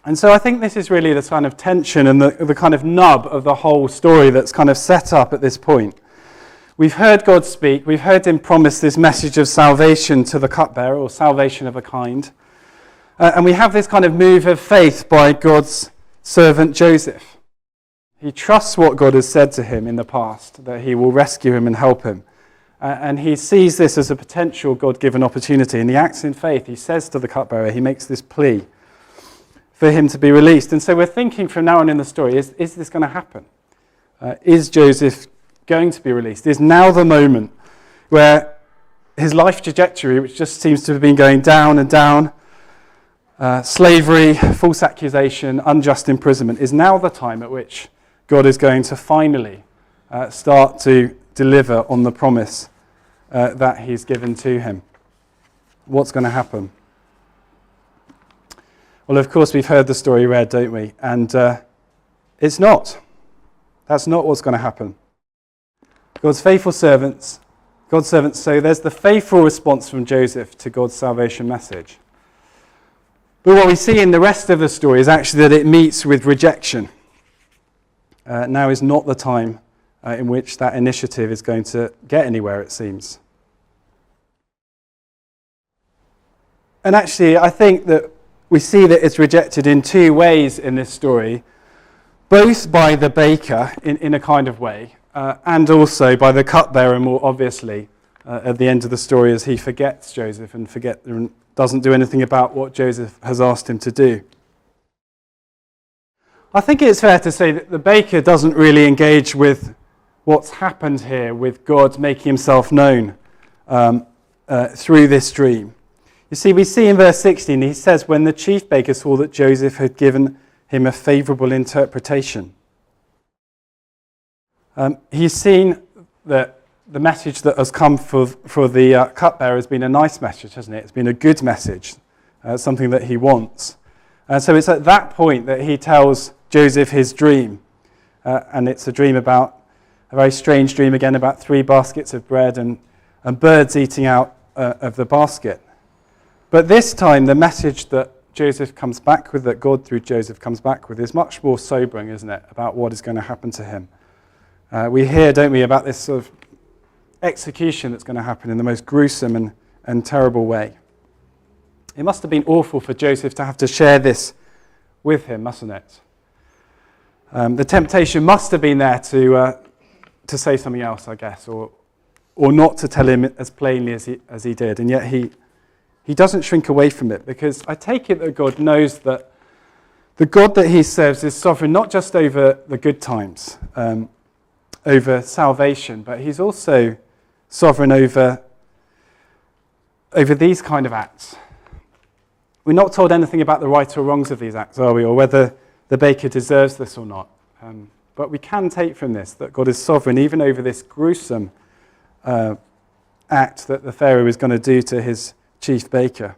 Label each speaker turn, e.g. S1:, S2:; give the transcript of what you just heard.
S1: And so I think this is really the kind of tension and the kind of nub of the whole story that's kind of set up at this point. We've heard God speak, we've heard him promise this message of salvation to the cupbearer, or salvation of a kind. And we have this kind of move of faith by God's servant Joseph. He trusts what God has said to him in the past, that he will rescue him and help him. And he sees this as a potential God-given opportunity, and he acts in faith. He says to the cupbearer, he makes this plea for him to be released. And so we're thinking from now on in the story, is this going to happen? Is Joseph going to be released? Is now the moment where his life trajectory, which just seems to have been going down and down, slavery, false accusation, unjust imprisonment, is now the time at which God is going to finally start to deliver on the promise that he's given to him? What's going to happen? Well, of course, we've heard the story read, don't we? And it's not. That's not what's going to happen. God's faithful servants, God's servants, so there's the faithful response from Joseph to God's salvation message. But what we see in the rest of the story is actually that it meets with rejection. Now is not the time in which that initiative is going to get anywhere, it seems. And actually, I think that we see that it's rejected in two ways in this story, both by the baker in a kind of way, and also by the cupbearer more obviously at the end of the story as he forgets Joseph and doesn't do anything about what Joseph has asked him to do. I think it's fair to say that the baker doesn't really engage with what's happened here with God making himself known through this dream. You see, we see in verse 16, he says, when the chief baker saw that Joseph had given him a favourable interpretation. He's seen that the message that has come for the cupbearer has been a nice message, hasn't it? It's been a good message, something that he wants. So it's at that point that he tells Joseph his dream. And it's a dream about, a very strange dream again, about 3 baskets of bread and birds eating out of the basket. But this time, the message that Joseph comes back with, that God through Joseph comes back with, is much more sobering, isn't it, about what is going to happen to him. We hear, don't we, about this sort of execution that's going to happen in the most gruesome and terrible way. It must have been awful for Joseph to have to share this with him, mustn't it? The temptation must have been there to say something else, I guess, or not to tell him as plainly as he did, and yet he doesn't shrink away from it, because I take it that God knows that the God that he serves is sovereign not just over the good times, over salvation, but he's also sovereign over these kind of acts. We're not told anything about the right or wrongs of these acts, are we, or whether the baker deserves this or not. But we can take from this that God is sovereign even over this gruesome act that the Pharaoh is going to do to his chief baker.